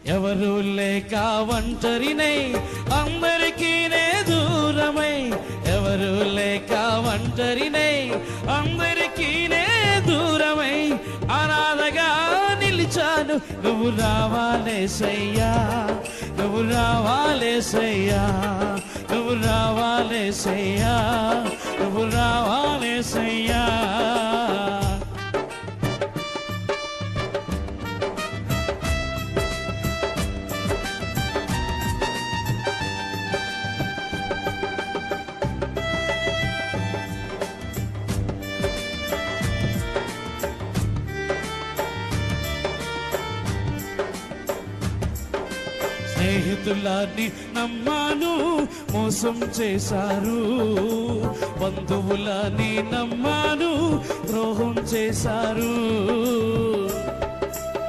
ఎవరు లేక ఒంటరినై అందరికీ నే దూరమై, ఎవరు లేక ఒంటరినై అందరికీ నే దూరమై అనాథగా నిలిచాను. నువ్వు రావాలేసయ్యా, నువ్వు రావాలేసయ్యా, నువ్వు రావాలేసయ్యా, నువ్వు రావాలేసయ్యా. స్నేహితులని నమ్మాను, మోసం చేశారు. బంధువులని నమ్మాను, ద్రోహం చేశారు.